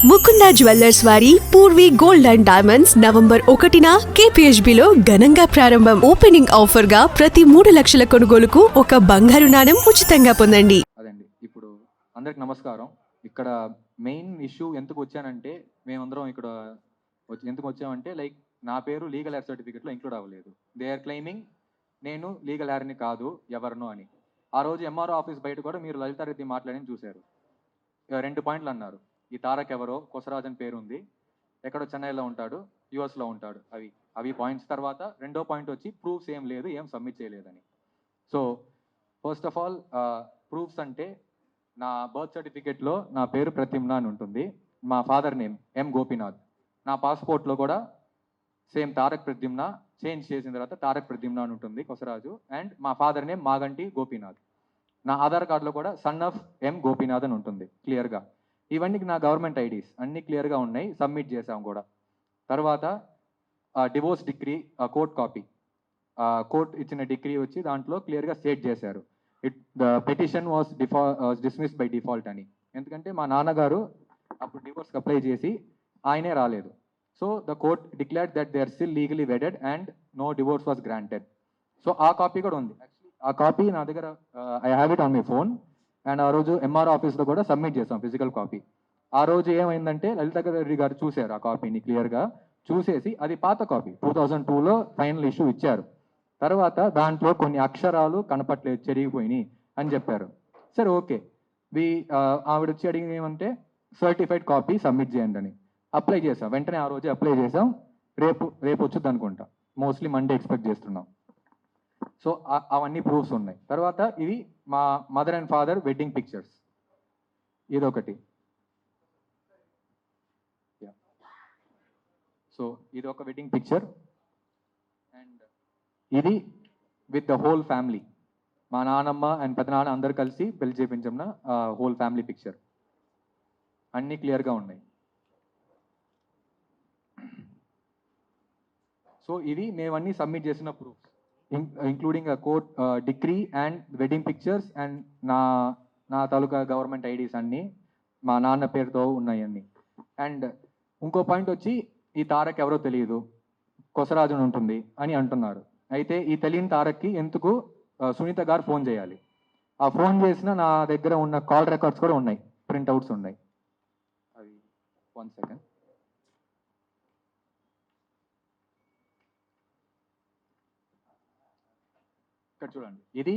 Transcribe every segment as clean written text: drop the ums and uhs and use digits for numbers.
Mukunda jewellers వారి Purvi gold and diamonds November 1న KPHBలో ఘనంగా ప్రారంభం. ఓపెనింగ్ ఆఫర్ గా ప్రతి 3 లక్షల కొనుగోలుకు ఒక బంగారు నాణెం ఉచితంగా పొందండి. అదండి. ఇప్పుడు అందరికి నమస్కారం. ఇక్కడ మెయిన్ ఇష్యూ ఎందుకు వచ్చానంటే, మేమందరం ఇక్కడ ఎందుకు వచ్చామంటే, లైక్ నా పేరు లీగల్ ఎయిర్ సర్టిఫికేట్లో ఇంక్లూడ్ అవ్వలేదు. దే ఆర్ క్లెయిమింగ్ నేను లీగల్ ఎయిర్ని కాదు ఎవరినో అని. ఆ రోజు MRO ఆఫీస్ బయట కూడా మీరు లలితారెడ్డి మాట్లాడి చూశారు. 2 పాయింట్లు అన్నారు. ఈ తారక్ ఎవరో కొసరాజ్ అని పేరు ఉంది, ఎక్కడో చెన్నైలో ఉంటాడు, యుఎస్లో ఉంటాడు. అవి పాయింట్స్. తర్వాత రెండో పాయింట్ వచ్చి ప్రూఫ్స్ ఏం లేదు, ఏం సబ్మిట్ చేయలేదని. So first of all proofs అంటే, నా బర్త్ సర్టిఫికేట్లో నా పేరు ప్రతిమ్నా అని ఉంటుంది. మా ఫాదర్ నేమ్ M గోపీనాథ్. నా పాస్పోర్ట్లో కూడా సేమ్ తారక్ ప్రద్యుమ్న, చేంజ్ చేసిన తర్వాత తారక్ ప్రద్యుమ్న అని ఉంటుంది కొసరాజు. అండ్ మా ఫాదర్ నేమ్ మాగంటి గోపీనాథ్. నా ఆధార్ కార్డులో కూడా సన్ ఆఫ్ M గోపీనాథ్ అని ఉంటుంది క్లియర్గా. ఇవన్నీ నా గవర్నమెంట్ ఐడీస్ అన్నీ క్లియర్గా ఉన్నాయి, సబ్మిట్ చేసాం కూడా. తర్వాత divorce degree court copy, court ఇచ్చిన డిగ్రీ వచ్చి దాంట్లో క్లియర్గా స్టేట్ చేశారు, the petition was dismissed by default అని. ఎందుకంటే మా నాన్నగారు అప్పుడు డివోర్స్కి అప్లై చేసి ఆయనే రాలేదు. So the court declared that they are still legally wedded and no divorce was granted. So ఆ కాపీ కూడా ఉంది. ఆ కాపీ నా దగ్గర, I have it on my phone. And ఆ రోజు MRO ఆఫీస్లో కూడా సబ్మిట్ చేసాం ఫిజికల్ కాపీ. ఆ రోజు ఏమైందంటే, లలితారెడ్డి గారు చూశారు ఆ కాపీని క్లియర్గా. చూసేసి అది పాత కాపీ 2002లో ఫైనల్ ఇష్యూ ఇచ్చారు. తర్వాత దాంట్లో కొన్ని అక్షరాలు కనపట్లేదు, చెరిగిపోయినాయి అని చెప్పారు. సరే ఓకే, ఆవిడ వచ్చి అడిగింది ఏమంటే సర్టిఫైడ్ కాపీ సబ్మిట్ చేయండి అని. అప్లై చేసాం, వెంటనే ఆ రోజు అప్లై చేసాం. రేపు వచ్చుద్ది అనుకుంటా, మోస్ట్లీ మండే ఎక్స్పెక్ట్ చేస్తున్నాం. సో అవన్నీ ప్రూఫ్స్ ఉన్నాయి. తర్వాత ఇవి మా mother and father wedding pictures, ఇదొకటి. సో ఇది ఒక వెడ్డింగ్ పిక్చర్. అండ్ ఇది విత్ ద హోల్ ఫ్యామిలీ, మా నాన్నమ్మ అండ్ పెద్దనాన్న అందరు కలిసి పెళ్లి చేయించన్న హోల్ ఫ్యామిలీ పిక్చర్. అన్నీ క్లియర్గా ఉన్నాయి. సో ఇవి మేమన్నీ సబ్మిట్ చేసిన proof, including court degree and wedding pictures and నా తాలూకా గవర్నమెంట్ ఐడీస్ అన్నీ మా నాన్న పేరుతో ఉన్నాయి అన్నీ. అండ్ ఇంకో పాయింట్ వచ్చి, ఈ తారక్ ఎవరో తెలియదు, కొసరాజు ఉంటుంది అని అంటున్నారు. అయితే ఈ తెలియని తారక్కి ఎందుకు సునీత గారు ఫోన్ చేయాలి? ఆ ఫోన్ చేసిన నా దగ్గర ఉన్న కాల్ రికార్డ్స్ కూడా ఉన్నాయి, ప్రింట్అవుట్స్ ఉన్నాయి. అవి 1 సెకండ్. ఇక్కడ చూడండి, ఇది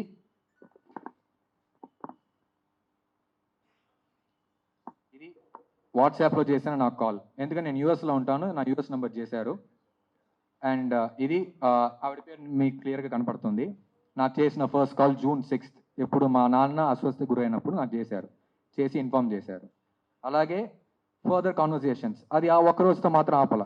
వాట్సాప్లో చేసిన నా కాల్. ఎందుకంటే నేను యూఎస్లో ఉంటాను, నా యూఎస్ నెంబర్ చేశారు. అండ్ ఇది ఆవిడ పేరు మీకు క్లియర్గా కనపడుతుంది. నాకు చేసిన ఫస్ట్ కాల్ June 6th, ఎప్పుడు మా నాన్న అస్వస్థ గురైనప్పుడు నాకు చేసి ఇన్ఫామ్ చేశారు. అలాగే ఫర్దర్ కాన్వర్జేషన్స్, అది ఆ ఒక్క రోజుతో మాత్రం ఆపల.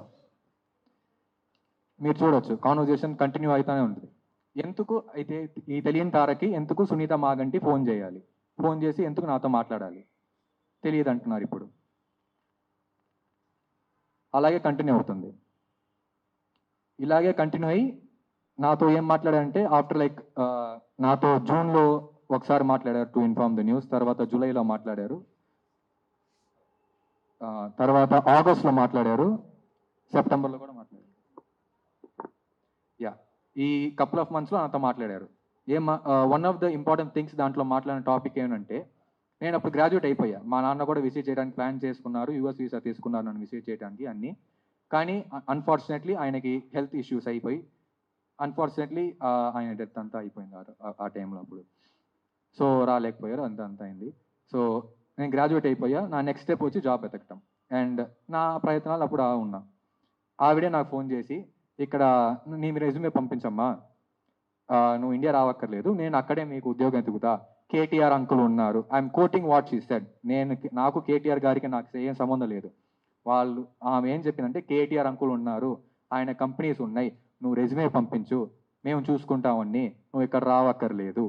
మీరు చూడొచ్చు, కాన్వర్జేషన్ కంటిన్యూ అవుతూనే ఉంటుంది. ఎందుకు అయితే ఈ తెలియని తారకి ఎందుకు సునీత మాగంటి ఫోన్ చేయాలి? ఫోన్ చేసి ఎందుకు నాతో మాట్లాడాలి? తెలియదు అంటున్నారు ఇప్పుడు. అలాగే కంటిన్యూ అవుతుంది. ఇలాగే కంటిన్యూ అయ్యి నాతో ఏం మాట్లాడారంటే, ఆఫ్టర్ లైక్ నాతో జూన్లో ఒకసారి మాట్లాడారు టు ఇన్ఫార్మ్ ద న్యూస్, తర్వాత జూలైలో మాట్లాడారు, తర్వాత ఆగస్ట్లో మాట్లాడారు, సెప్టెంబర్లో కూడా మాట్లాడారు. ఈ కపుల్ ఆఫ్ మంత్స్లో నాతో మాట్లాడారు. One of the important things దాంట్లో మాట్లాడిన టాపిక్ ఏమంటే, నేను అప్పుడు గ్రాడ్యుయేట్ అయిపోయా. మా నాన్న కూడా విజిట్ చేయడానికి ప్లాన్ చేసుకున్నారు, US వీసా తీసుకున్నారు నన్ను విజిట్ చేయడానికి అన్నీ. కానీ అన్ఫార్చునేట్లీ ఆయనకి హెల్త్ ఇష్యూస్ అయిపోయి, అన్ఫార్చునేట్లీ ఆయన డెత్ అంతా అయిపోయింది ఆ టైంలో అప్పుడు. సో రాలేకపోయారు, అంతా అయింది. సో నేను గ్రాడ్యుయేట్ అయిపోయా. నా నెక్స్ట్ స్టెప్ వచ్చి జాబ్ వెతకటం. అండ్ నా ప్రయత్నాలు అప్పుడు ఉన్నా. ఆవిడే నాకు ఫోన్ చేసి, ఇక్కడ నీ రెజ్యూమే పంపించమ్మా, నువ్వు ఇండియా రావక్కర్లేదు, నేను అక్కడే మీకు ఉద్యోగం ఎదుగుతా, KTR అంకుల్ ఉన్నారు. I'm quoting what she said. నాకు KTR గారికి నాకు ఏం సంబంధం లేదు. ఆమె ఏం చెప్పిందంటే, KTR అంకుల్ ఉన్నారు, ఆయన కంపెనీస్ ఉన్నాయి, నువ్వు రెజ్యూమే పంపించు, మేము చూసుకుంటామని, నువ్వు ఇక్కడ రావక్కర్లేదు.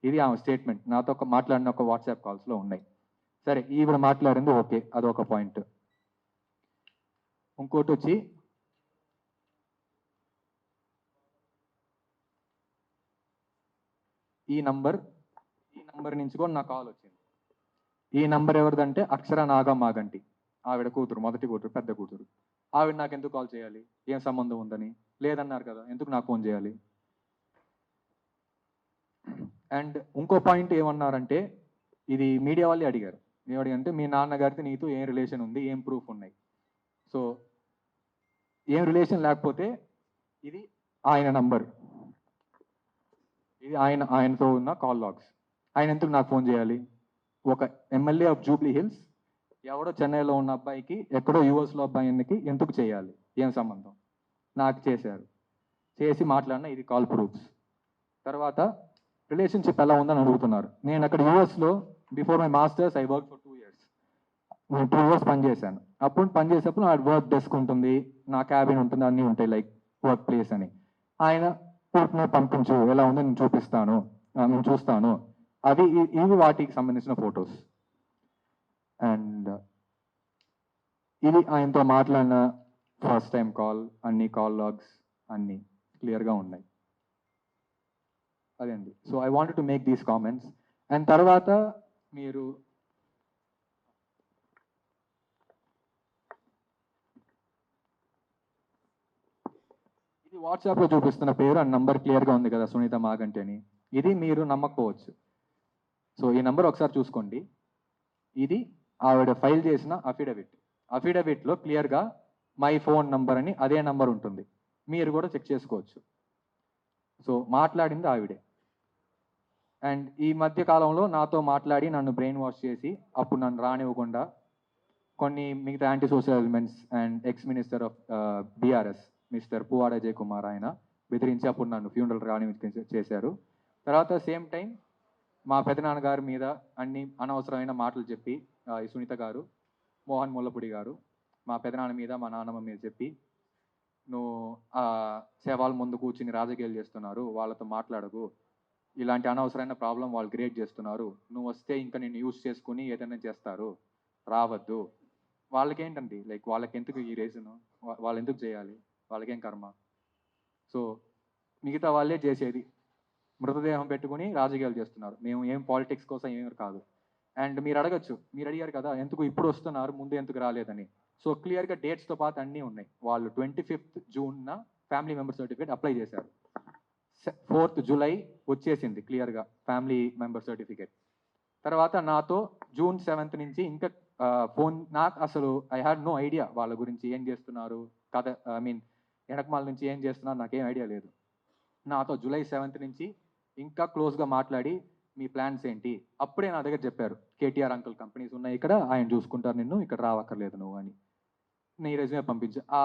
ఇది ఆమె స్టేట్మెంట్. నాతో మాట్లాడిన ఒక వాట్సాప్ కాల్స్లో ఉన్నాయి. సరే, ఈవిడ మాట్లాడింది ఓకే, అదొక పాయింట్. ఇంకోటి వచ్చి, ఈ నంబర్ నుంచి కూడా నా కాల్ వచ్చింది. ఈ నంబర్ ఎవరిదంటే అక్షర నాగ మాగంటి. ఆవిడ కూతురు, మొదటి కూతురు, పెద్ద కూతురు. ఆవిడ నాకు ఎందుకు కాల్ చేయాలి? ఏం సంబంధం ఉందని? లేదన్నారు కదా, ఎందుకు నాకు ఫోన్ చేయాలి? అండ్ ఇంకో పాయింట్ ఏమన్నారంటే, ఇది మీడియా వాళ్ళే అడిగారు. ఏమడిగారంటే, మీ నాన్నగారితో నీతో ఏం రిలేషన్ ఉంది, ఏం ప్రూఫ్ ఉన్నాయి? సో ఏం రిలేషన్ లేకపోతే ఇది ఆయన నంబర్, ఇది ఆయనతో ఉన్న కాల్ లాగ్స్. ఆయన ఎందుకు నాకు ఫోన్ చేయాలి? ఒక ఎమ్మెల్యే ఆఫ్ జూబ్లీ హిల్స్ ఎవడో చెన్నైలో ఉన్న అబ్బాయికి ఎక్కడో యూఎస్లో అబ్బాయికి ఎందుకు చేయాలి? ఏం సంబంధం? నాకు చేశారు. చేసి మాట్లాడిన ఇది కాల్ ప్రూఫ్స్. తర్వాత రిలేషన్షిప్ ఎలా ఉందని అడుగుతున్నారు. నేను అక్కడ యూఎస్లో before my masters I work for 2 years. నేను 2 years పనిచేశాను. అప్పుడు పనిచేసేప్పుడు నా వర్క్ డెస్క్ ఉంటుంది, నా క్యాబిన్ ఉంటుంది, అన్నీ ఉంటాయి లైక్ వర్క్ ప్లేస్ అని. ఆయన పూర్తిని పంపించు, ఎలా ఉందో నేను చూపిస్తాను, నేను చూస్తాను. అవి ఇవి వాటికి సంబంధించిన ఫొటోస్. అండ్ ఇది ఆయనతో మాట్లాడిన ఫస్ట్ టైం కాల్, అన్ని కాల్ లాగ్స్ అన్నీ క్లియర్గా ఉన్నాయి. అదే అండి. So I wanted to make these comments. And తర్వాత మీరు ఇది వాట్సాప్లో చూపిస్తున్న పేరు అండ్ నంబర్ క్లియర్గా ఉంది కదా, సునీత మాగంటి అని. ఇది మీరు నమ్మకపోవచ్చు. సో ఈ నంబర్ ఒకసారి చూసుకోండి. ఇది ఆవిడ ఫైల్ చేసిన అఫిడవిట్. అఫిడవిట్లో క్లియర్గా మై ఫోన్ నంబర్ అని అదే నంబర్ ఉంటుంది. మీరు కూడా చెక్ చేసుకోవచ్చు. సో మాట్లాడింది ఆవిడే. అండ్ ఈ మధ్య కాలంలో నాతో మాట్లాడి నన్ను బ్రెయిన్ వాష్ చేసి అప్పుడు నన్ను రానివ్వకుండా కొన్ని మిగతా anti social elements and ex minister of BRS mister Puvvada Ajay Kumar ఆయన బెదిరించి అప్పుడు నన్ను ఫ్యూనరల్ రానివ్వ చేశారు. తర్వాత సేమ్ టైం మా పెదనాన్నగారి మీద అన్ని అనవసరమైన మాటలు చెప్పి ఈ సునీత గారు, మోహన్ ముల్లపూడి గారు మా పెదనాన్న మీద, మా నాన్నమ్మ మీద చెప్పి, నువ్వు సేవాల ముందు కూర్చుని రాజకీయాలు చేస్తున్నారు, వాళ్ళతో మాట్లాడకు, ఇలాంటి అనవసరమైన ప్రాబ్లం వాళ్ళు క్రియేట్ చేస్తున్నారు, నువ్వు వస్తే ఇంకా నేను యూజ్ చేసుకుని ఏదైనా చేస్తారు, రావద్దు. వాళ్ళకేంటండి, లైక్ వాళ్ళకి ఎందుకు ఈ రీజను? వాళ్ళు ఎందుకు చేయాలి? వాళ్ళకేం కర్మ? సో మిగతా వాళ్ళే చేసేది మృతదేహం పెట్టుకుని రాజకీయాలు చేస్తున్నారు. మేము ఏం పాలిటిక్స్ కోసం ఏమి కాదు. అండ్ మీరు అడగచ్చు, మీరు అడిగారు కదా ఎందుకు ఇప్పుడు వస్తున్నారు, ముందు ఎందుకు రాలేదని. సో క్లియర్గా డేట్స్తో పాటు అన్నీ ఉన్నాయి. వాళ్ళు 25th జూన్న ఫ్యామిలీ మెంబర్ సర్టిఫికేట్ అప్లై చేశారు. 4th జూలై వచ్చేసింది క్లియర్గా ఫ్యామిలీ మెంబర్ సర్టిఫికేట్. తర్వాత నాతో June 7th నుంచి ఇంకా ఫోన్, నాకు అసలు ఐ హ్యాడ్ నో ఐడియా వాళ్ళ గురించి ఏం చేస్తున్నారు, కథ ఐ మీన్ వెనకమాల నుంచి ఏం చేస్తున్నారు నాకేం ఐడియా లేదు. నాతో July 7th నుంచి ఇంకా క్లోజ్గా మాట్లాడి మీ ప్లాన్స్ ఏంటి, అప్పుడే నా దగ్గర చెప్పారు, కేటీఆర్ అంకుల్ కంపెనీస్ ఉన్నాయి ఇక్కడ, ఆయన చూసుకుంటారు నిన్ను, ఇక్కడ రావక్కర్లేదు నువ్వు అని. నీ రెజ్యూమే పంపించు. ఆ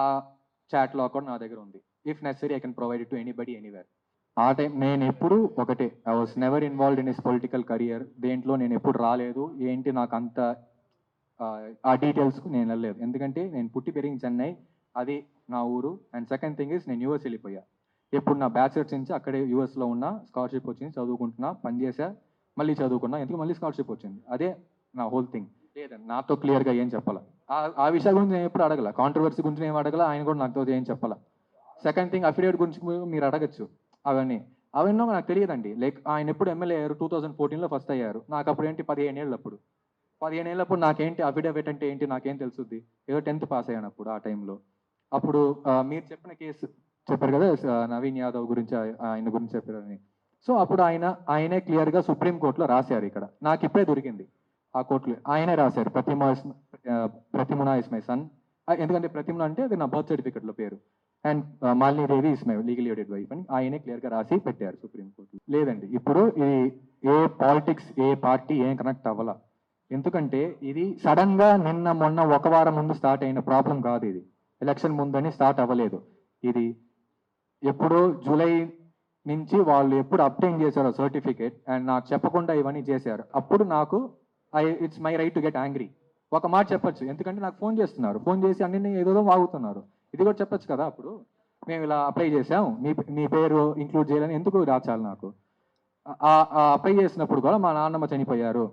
చాట్ లాగ్ కూడా నా దగ్గర ఉంది. If necessary I can provide it to anybody anywhere. ఆ టైం నేను ఎప్పుడు ఒకటే, I was never involved in his political career. దేంట్లో నేను ఎప్పుడు రాలేదు, ఏంటి నాకు అంత ఆ డీటెయిల్స్కు నేను వెళ్ళలేదు. ఎందుకంటే నేను పుట్టి పెరిగిన చెన్నై, అది నా ఊరు. అండ్ సెకండ్ థింగ్ ఇస్ నేను యూఎస్ వెళ్ళిపోయా. ఎప్పుడు నా బ్యాచిలర్స్ నుంచి అక్కడే యూఎస్లో ఉన్న, స్కాలర్షిప్ వచ్చింది, చదువుకుంటున్నా, పనిచేసా, మళ్ళీ చదువుకున్నా, ఎందుకు మళ్ళీ స్కాలర్షిప్ వచ్చింది, అదే నా హోల్ థింగ్. లేదండి నాతో క్లియర్గా ఏం చెప్పాలా, ఆ విషయాల గురించి నేను ఎప్పుడు అడగల, కాంట్రవర్సీ గురించి ఏం అడగల, ఆయన కూడా నాతో ఏం చెప్పాలా. సెకండ్ థింగ్ అఫిడేవిట్ గురించి మీరు అడగచ్చు, అవన్నీ నాకు తెలియదండి. లైక్ ఆయన ఎప్పుడు ఎమ్మెల్యే అయ్యారు, 2014లో ఫస్ట్ అయ్యారు. నాకు అప్పుడు ఏంటి 15 ఏళ్ళు. అప్పుడు 15 ఏళ్ళప్పుడు నాకేంటి అఫిడేవిట్ అంటే ఏంటి నాకేం తెలుసుద్ది? ఏదో 10th పాస్ అయ్యాను అప్పుడు ఆ టైంలో. అప్పుడు మీరు చెప్పిన కేసు చెప్పారు కదా, నవీన్ యాదవ్ గురించి, ఆయన గురించి చెప్పారని. సో అప్పుడు ఆయనే క్లియర్గా సుప్రీంకోర్టులో రాశారు. ఇక్కడ నాకు ఇప్పుడే దొరికింది ఆ కోర్టులో, ఆయనే రాశారు, ప్రతిమున ఇస్ మై సన్. ఎందుకంటే ప్రతిమున అంటే అది నా బర్త్ సర్టిఫికెట్లో పేరు. And Malini Devi is my legal aided wife అని ఆయనే క్లియర్గా రాసి పెట్టారు సుప్రీంకోర్టు. లేదండి ఇప్పుడు ఇది ఏ పాలిటిక్స్, ఏ పార్టీ ఏం కనెక్ట్ అవ్వాల. ఎందుకంటే ఇది సడన్ గా నిన్న మొన్న ఒక వారం ముందు స్టార్ట్ అయిన ప్రాబ్లం కాదు. ఇది ఎలక్షన్ ముందని స్టార్ట్ అవ్వలేదు. ఇది ఎప్పుడో జూలై నుంచి వాళ్ళు ఎప్పుడు అప్టైన్ చేశారో సర్టిఫికేట్, అండ్ నాకు చెప్పకుండా ఇవన్నీ చేశారు. అప్పుడు నాకు it's my right to get angry. ఒక మాట చెప్పొచ్చు, ఎందుకంటే నాకు ఫోన్ చేస్తున్నారు, ఫోన్ చేసి అన్ని ఏదో వాగుతున్నారు. ఇది కూడా చెప్పొచ్చు కదా, అప్పుడు మేము ఇలా అప్లై చేసాం, మీ పేరు ఇంక్లూడ్ చేయాలని ఎందుకు రాచాలి నాకు? అప్లై చేసినప్పుడు కూడా మా నాన్నమ్మ చనిపోయారు,